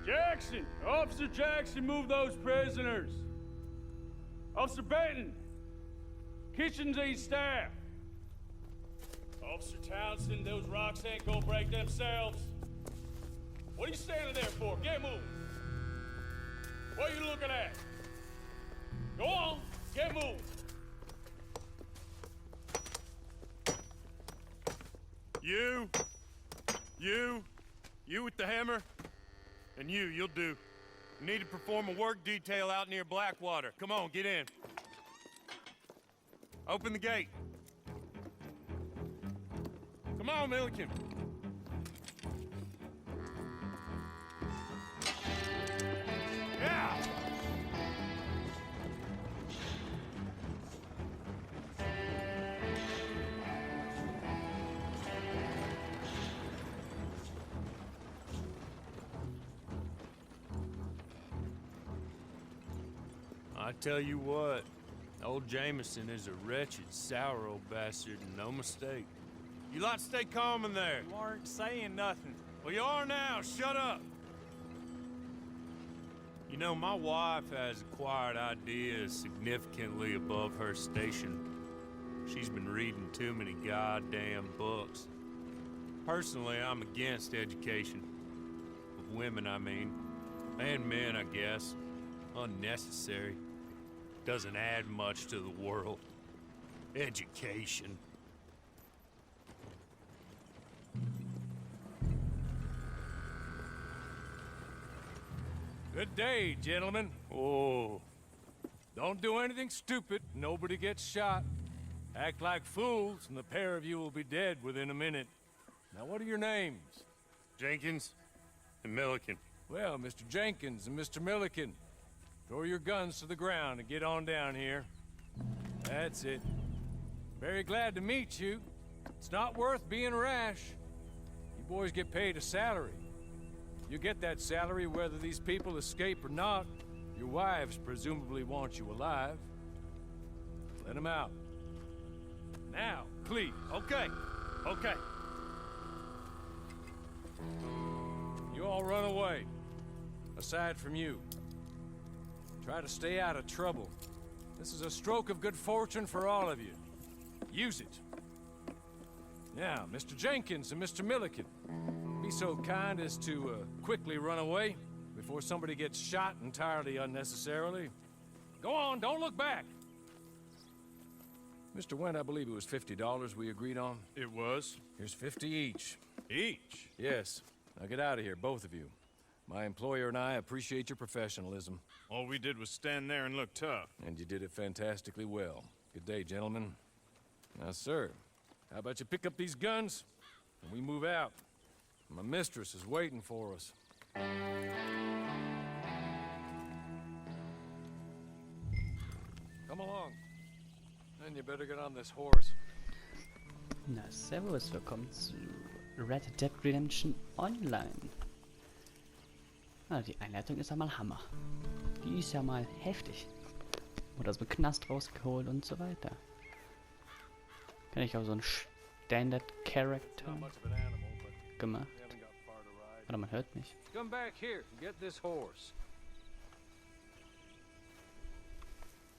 Jackson! Officer Jackson, move those prisoners! Officer Benton! Kitchens and staff! Officer Townsend, those rocks ain't gonna break themselves. What are you standing there for? Get moving! What are you looking at? Go on, get moving! You with the hammer? And you'll do. You need to perform a work detail out near Blackwater. Come on, get in. Open the gate. Come on, Milliken. Yeah! I tell you what, old Jameson is a wretched, sour old bastard, and no mistake. You lot stay calm in there. You aren't saying nothing. Well, you are now. Shut up. You know, my wife has acquired ideas significantly above her station. She's been reading too many goddamn books. Personally, I'm against education. Of women, I mean. And men, I guess. Unnecessary. Doesn't add much to the world. Education. Good day, gentlemen. Oh. Don't do anything stupid. Nobody gets shot. Act like fools, and the pair of you will be dead within a minute. Now, what are your names? Jenkins and Milliken. Well, Mr. Jenkins and Mr. Milliken, throw your guns to the ground and get on down here. That's it. Very glad to meet you. It's not worth being rash. You boys get paid a salary. You get that salary whether these people escape or not. Your wives presumably want you alive. Let them out. Now, please. Okay. Okay. You all run away. Aside from you. Try to stay out of trouble. This is a stroke of good fortune for all of you. Use it. Now, Mr. Jenkins and Mr. Milliken, be so kind as to quickly run away before somebody gets shot entirely unnecessarily. Go on, don't look back. Mr. Wendt, I believe it was $50 we agreed on. It was. Here's 50 each. Each? Yes. Now get out of here, both of you. My employer and I appreciate your professionalism. All we did was stand there and look tough. And you did it fantastically well. Good day, gentlemen. Now, sir, how about you pick up these guns and we move out? My mistress is waiting for us. Come along. Then you better get on this horse. Na, servus, willkommen zu Red Dead Redemption Online. Ah, die Einleitung ist ja mal Hammer. Die ist ja mal heftig. Oder so ein Knast rausgeholt und so weiter. Kann ich auch so einen Standard-Character gemacht. Oder man hört mich. Come back here and get this horse.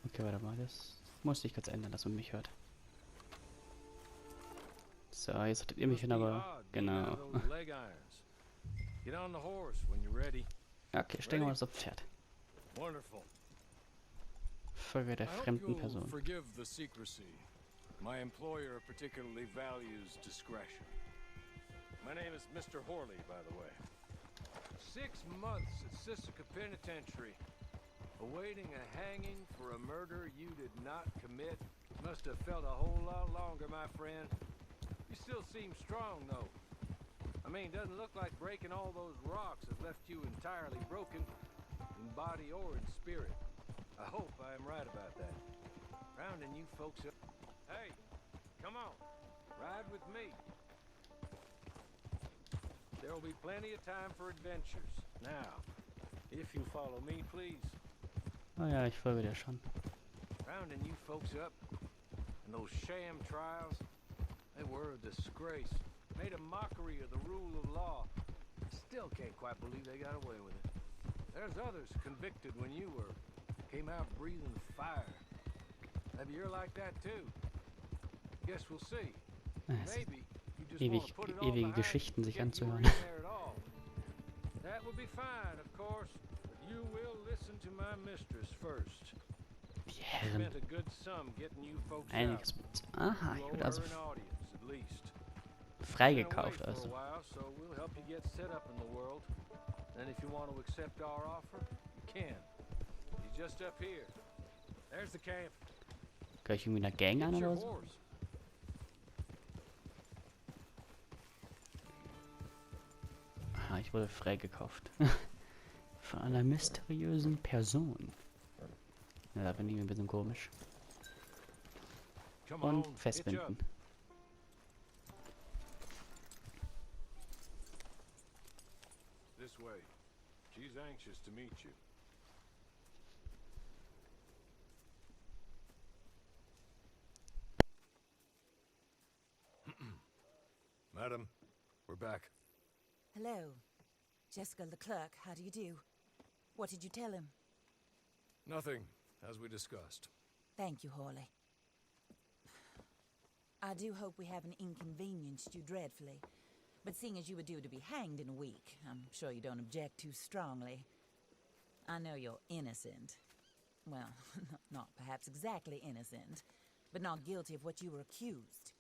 Okay, warte mal, das musste ich kurz ändern, dass man mich hört. So, jetzt solltet ihr mich hören, aber genau. Okay, steigen wir das auf Pferd. Folge der fremden Person. My employer particularly values discretion. My name is Mr. Horley, by the way. 6 months at Sisika Penitentiary, awaiting a hanging for a murder you did not commit. Must have felt a whole lot longer, my friend. You still seem strong, though. I mean, doesn't look like breaking all those rocks has left you entirely broken, in body or in spirit. I hope I am right about that. Rounding you folks up. Hey, come on, ride with me. There will be plenty of time for adventures. Now, if you follow me, please. Oh ja, ich folge dir schon. Rounding you folks up, and those sham trials, they were a disgrace. Made a mockery of the rule of law. still can't quite believe they got away with it. There's others convicted when you were. Came out breathing fire. Maybe you're like that too. Guess we'll see. Maybe you just want to put it all ewige behind Geschichten you, sich forget you were anzuhören. in there at all. That would be fine, of course, but you will listen to my mistress first. Die She Herren. spent a good sum getting you folks out. Einiges mit. Aha, You ich owe wurde also her an audience, at least. freigekauft. For a Also. while, so we'll help you get set up in the world. And if you want to accept our offer, you can. He's just up here. There's the camp. Gehöre ich irgendwie einer Gang an Get your oder so? horse. Ah, ich wurde freigekauft. Von einer mysteriösen Person. Ja, da bin ich ein bisschen komisch. Come on, Und hitch up. festbinden. This way. She's anxious to meet you. Madam, we're back. Hello. Jessica Leclerc, how do you do? What did you tell him? Nothing, as we discussed. Thank you, Hawley. I do hope we haven't inconvenienced you dreadfully. But seeing as you were due to be hanged in a week, I'm sure you don't object too strongly. I know you're innocent. Well, not perhaps exactly innocent, but not guilty of what you were accused.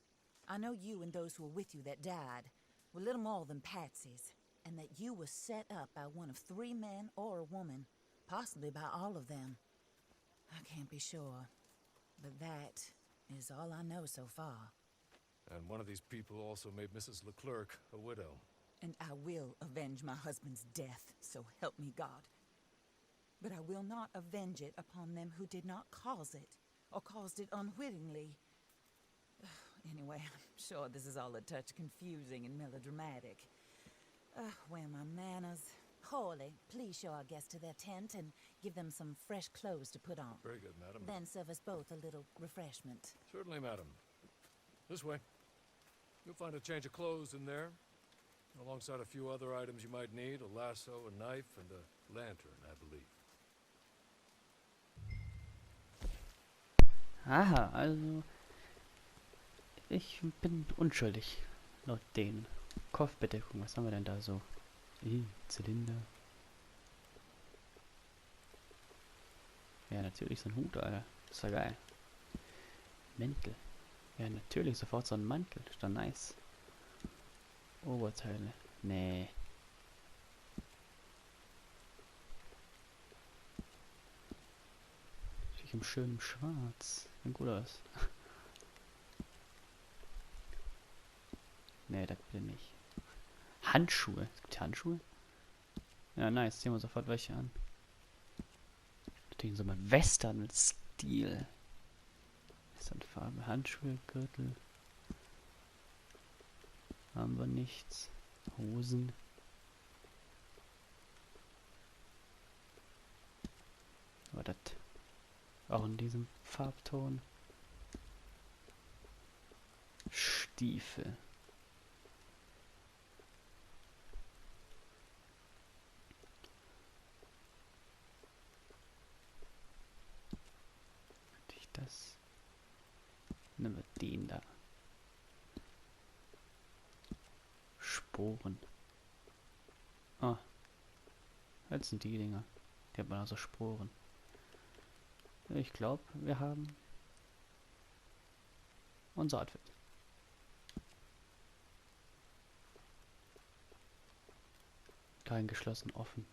I know you and those who were with you that died were little more than patsies, and that you were set up by one of 3 men or a woman, possibly by all of them. I can't be sure, but that is all I know so far. And one of these people also made Mrs. Leclerc a widow. And I will avenge my husband's death, so help me God. But I will not avenge it upon them who did not cause it, or caused it unwittingly. Anyway, I'm sure this is all a touch confusing and melodramatic. Where are my manners? Hawley, please show our guests to their tent and give them some fresh clothes to put on. Very good, madam. Then serve us both a little refreshment. Certainly, madam. This way. You'll find a change of clothes in there, alongside a few other items you might need, a lasso, a knife, and a lantern, I believe. Aha, also ich bin unschuldig, laut denen. Kopfbedeckung, was haben wir denn da so? Zylinder. Ja, natürlich so ein Hut, Alter. Das ist ja geil. Mäntel. Ja, natürlich sofort so ein Mantel. Ist doch nice. Oberteile. Nee. Ich im schönen Schwarz. Sieht gut aus. Nee, das bitte nicht. Handschuhe. Es gibt Handschuhe? Ja, nice. Ziehen wir sofort welche an. Natürlich so mal Western-Stil. Western-Farbe. Handschuhe, Gürtel. Haben wir nichts. Hosen. Aber das auch in diesem Farbton. Stiefel. Das. Nehmen wir den da. Sporen. Ah. Jetzt sind die Dinger. Die haben also Sporen. Ich glaube, wir haben unser Outfit. Kein geschlossen, offen.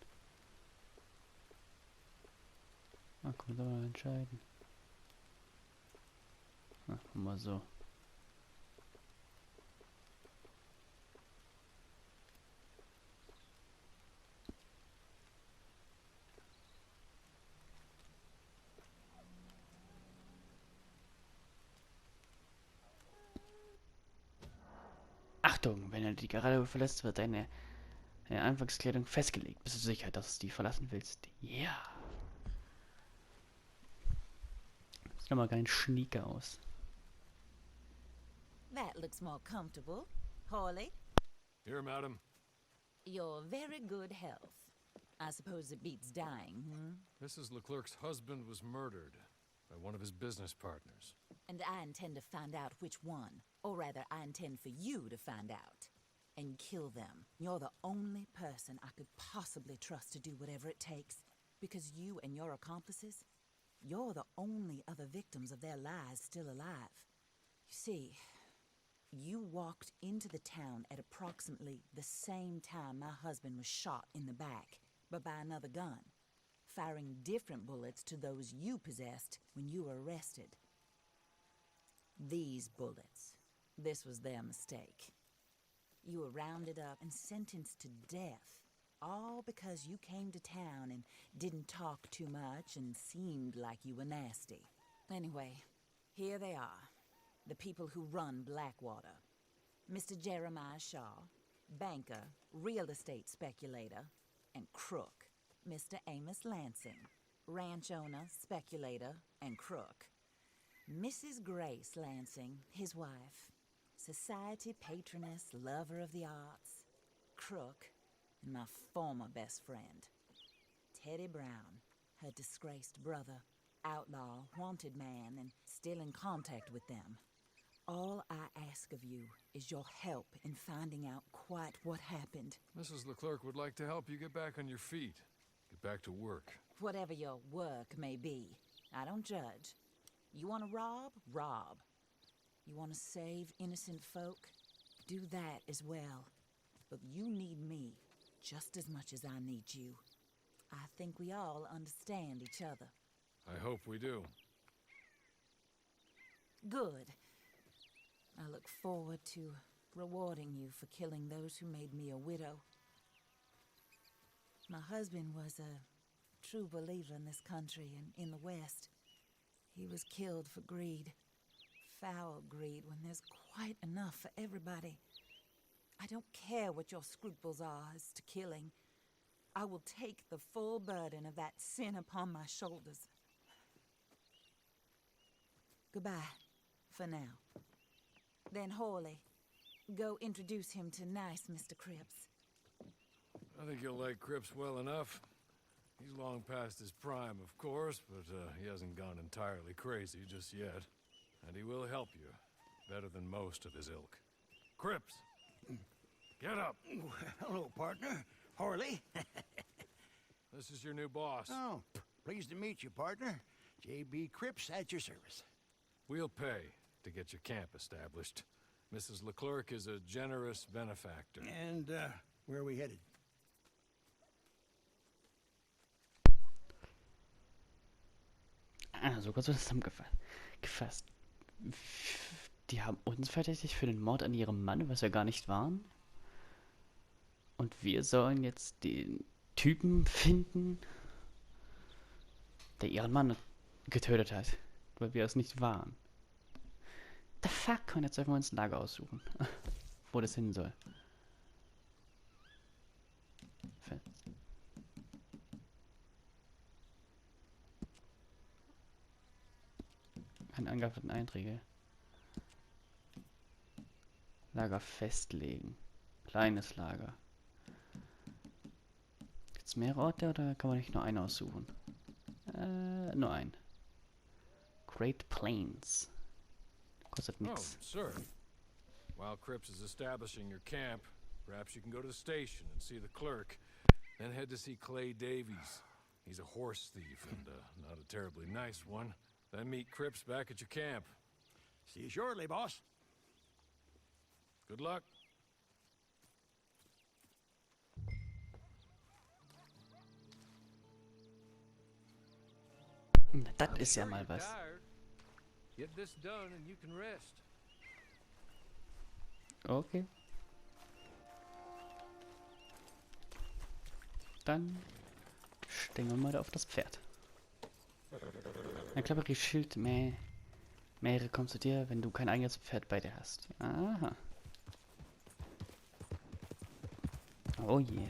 Na, können wir mal entscheiden. Mal so. Achtung, wenn du die Garage verlässt, wird deine Anfangskleidung festgelegt. Bist du sicher, dass du die verlassen willst? Ja. Sieht doch mal kein Schnieker aus. That looks more comfortable. Hawley? Here, madam. Your very good health. I suppose it beats dying, hmm? Mrs. Leclerc's husband was murdered by one of his business partners. And I intend to find out which one. Or rather, I intend for you to find out. And kill them. You're the only person I could possibly trust to do whatever it takes. Because you and your accomplices, you're the only other victims of their lies still alive. You see, you walked into the town at approximately the same time my husband was shot in the back, but by another gun, firing different bullets to those you possessed when you were arrested. These bullets, this was their mistake. You were rounded up and sentenced to death, all because you came to town and didn't talk too much and seemed like you were nasty. Anyway, here they are, the people who run Blackwater. Mr. Jeremiah Shaw, banker, real estate speculator, and crook. Mr. Amos Lansing, ranch owner, speculator, and crook. Mrs. Grace Lansing, his wife, society patroness, lover of the arts, crook, and my former best friend. Teddy Brown, her disgraced brother, outlaw, wanted man, and still in contact with them. All I ask of you is your help in finding out quite what happened. Mrs. Leclerc would like to help you get back on your feet. Get back to work. Whatever your work may be, I don't judge. You want to rob? Rob. You want to save innocent folk? Do that as well. But you need me just as much as I need you. I think we all understand each other. I hope we do. Good. I look forward to rewarding you for killing those who made me a widow. My husband was a true believer in this country and in the West. He was killed for greed. Foul greed when there's quite enough for everybody. I don't care what your scruples are as to killing. I will take the full burden of that sin upon my shoulders. Goodbye, for now. Then Horley, go introduce him to nice Mr. Cripps. I think you'll like Cripps well enough. He's long past his prime, of course, but he hasn't gone entirely crazy just yet. And he will help you, better than most of his ilk. Cripps! Get up! Hello, partner. Horley. This is your new boss. Oh, pleased to meet you, partner. J.B. Cripps at your service. We'll pay to get your camp established. Mrs. Leclerc is a generous benefactor. And, where are we headed? Also kurz zusammengefasst. Die haben uns verdächtigt für den Mord an ihrem Mann, was wir gar nicht waren. Und wir sollen jetzt den Typen finden, der ihren Mann getötet hat, weil wir es nicht waren. The fuck? Und jetzt sollten wir uns ein Lager aussuchen, wo das hin soll. Ein angeordneten Einträge. Lager festlegen. Kleines Lager. Gibt's mehrere Orte oder kann man nicht nur einen aussuchen? Nur einen. Great Plains. Kostet Oh, nix. sir. While Cripps is establishing your camp, perhaps you can go to the station and see the clerk. Then head to see Clay Davies. He's a horse thief and not a terribly nice one. Then meet Cripps back at your camp. See you shortly, boss. Good luck. Das ist ja mal was. Get this done and you can rest. Okay. Dann steigen wir mal auf das Pferd. Ein klappriges Schild, mehrere kommen zu dir, wenn du kein eigenes Pferd bei dir hast. Aha. Oh je.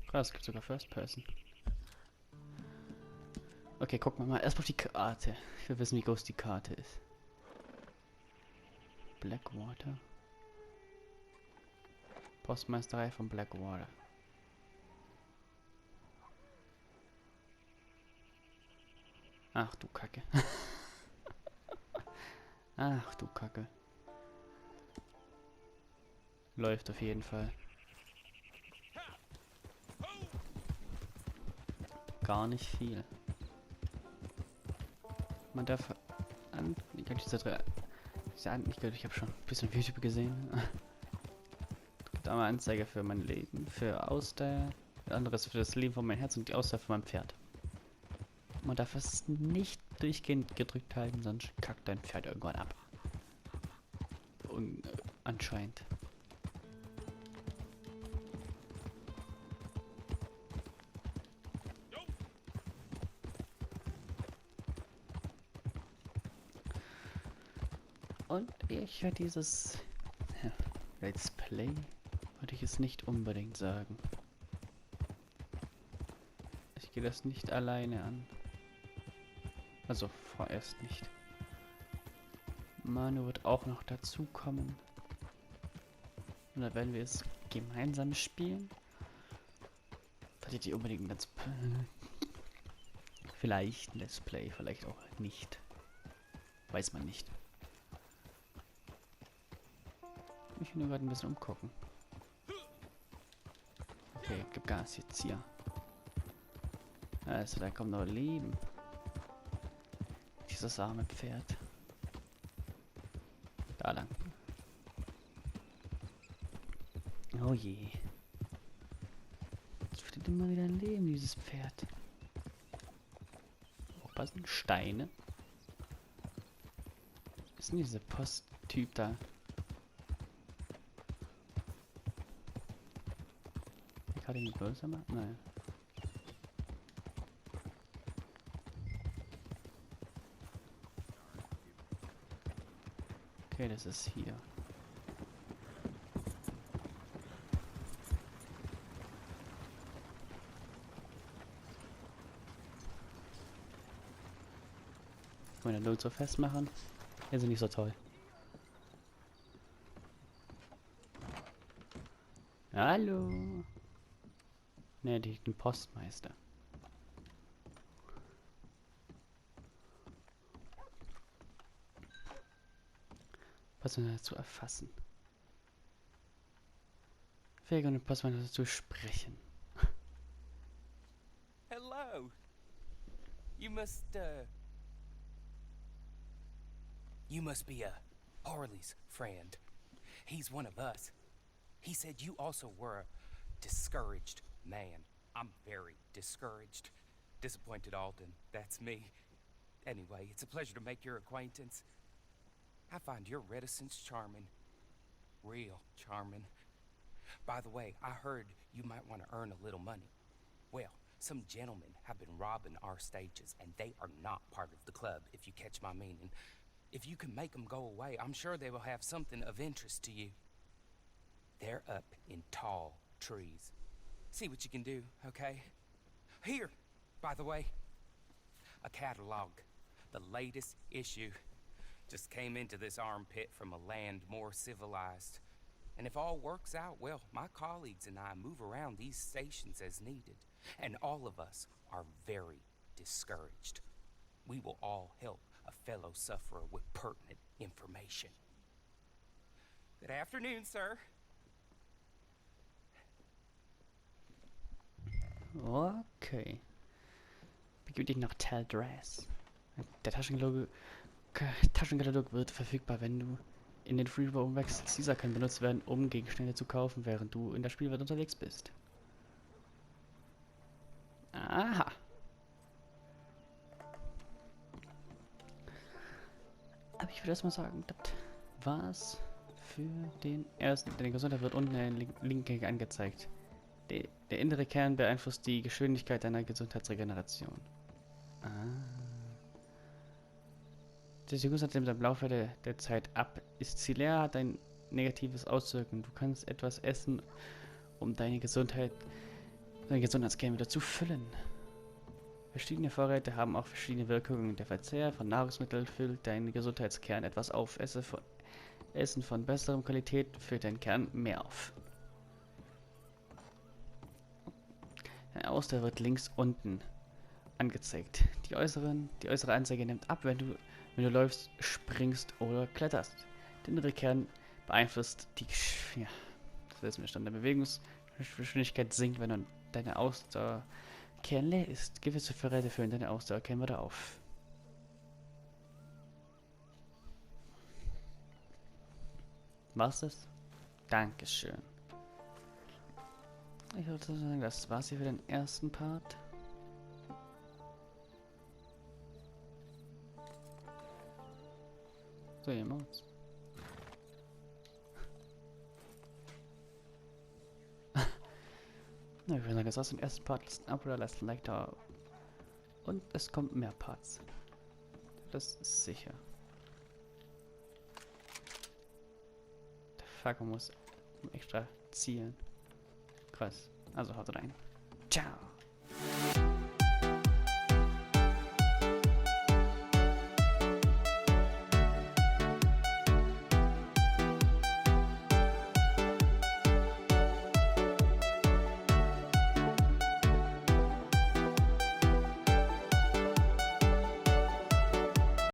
Krass, es gibt sogar First Person. Okay, gucken wir mal erstmal auf die Karte. Ich will wissen, wie groß die Karte ist. Blackwater. Postmeisterei von Blackwater. Ach du Kacke. Ach du Kacke. Läuft auf jeden Fall. Gar nicht viel. Man darf an... Ich habe schon ein bisschen auf YouTube gesehen. Da mal Anzeige für mein Leben, für Ausdauer, anderes für das Leben von meinem Herz und die Ausdauer von meinem Pferd. Man darf es nicht durchgehend gedrückt halten, sonst kackt dein Pferd irgendwann ab. Und anscheinend. Und ich werde dieses Let's Play, würde ich es nicht unbedingt sagen. Ich gehe das nicht alleine an. Also vorerst nicht. Manu wird auch noch dazu kommen. Und dann werden wir es gemeinsam spielen. Vielleicht ihr unbedingt ein Let's Play. Vielleicht ein Let's Play, vielleicht auch nicht. Weiß man nicht. Ich will nur gerade ein bisschen umgucken. Okay, gib Gas jetzt hier. Also, da kommt noch Leben. Dieses arme Pferd. Da lang. Oh je. Jetzt wird immer wieder ein Leben, dieses Pferd. Aufpassen, Steine. Was ist denn dieser Posttyp da? Kann ich ihn größer machen? Nein. Okay, das ist hier. Kann man den so festmachen? Hier sind nicht so toll. Hallo. Ne, den Postmeister. Was soll dazu erfassen? Fähig und den Postmeister dazu sprechen. Hello. You must be Harley's friend. He's one of us. He said you also were a discouraged man. I'm very discouraged. Disappointed Alden, that's me. Anyway, it's a pleasure to make your acquaintance. I find your reticence charming. Real charming. By the way, I heard you might want to earn a little money. Well, some gentlemen have been robbing our stages, and they are not part of the club, if you catch my meaning. If you can make them go away, I'm sure they will have something of interest to you. They're up in tall trees. See what you can do, okay? Here, by the way, a catalog. The latest issue. Just came into this armpit from a land more civilized. And if all works out, well, my colleagues and I move around these stations as needed. And all of us are very discouraged. We will all help a fellow sufferer with pertinent information. Good afternoon, sir. Okay. Begib dich nach Taldress. Der Taschenkatalog wird verfügbar, wenn du in den Freeroam umwechselst. Dieser kann benutzt werden, um Gegenstände zu kaufen, während du in der Spielwelt unterwegs bist. Aha. Aber ich würde erstmal sagen, das war's für den ersten. Deine Gesundheit wird unten in der linken angezeigt. Der innere Kern beeinflusst die Geschwindigkeit deiner Gesundheitsregeneration. Die Gesundheit nimmt im Laufe der Zeit ab. Ist sie leer, hat ein negatives Auswirkungen. Du kannst etwas essen, um deine Gesundheitscam wieder zu füllen. Verschiedene Vorräte haben auch verschiedene Wirkungen. Der Verzehr von Nahrungsmitteln füllt deinen Gesundheitskern etwas auf. Essen von besserer Qualität füllt deinen Kern mehr auf. Deine Ausdauer wird links unten angezeigt. Die äußere Anzeige nimmt ab, wenn du läufst, springst oder kletterst. Der innere Kern beeinflusst das wissen wir schon. Der Bewegungsgeschwindigkeit sinkt, wenn deine Ausdauer Kern leer ist. Gewisse Vorräte füllen deine Ausdauerkern wieder auf. War's das? Dankeschön. Ich würde sagen, das war's hier für den ersten Part. So, ihr Mods. Na, ich würde sagen, das war's im ersten Part. Lasst ein Abo da, lasst ein Like da. Und es kommt mehr Parts. Das ist sicher. Der Fuck, man muss extra zielen. Krass. Also haut rein. Ciao.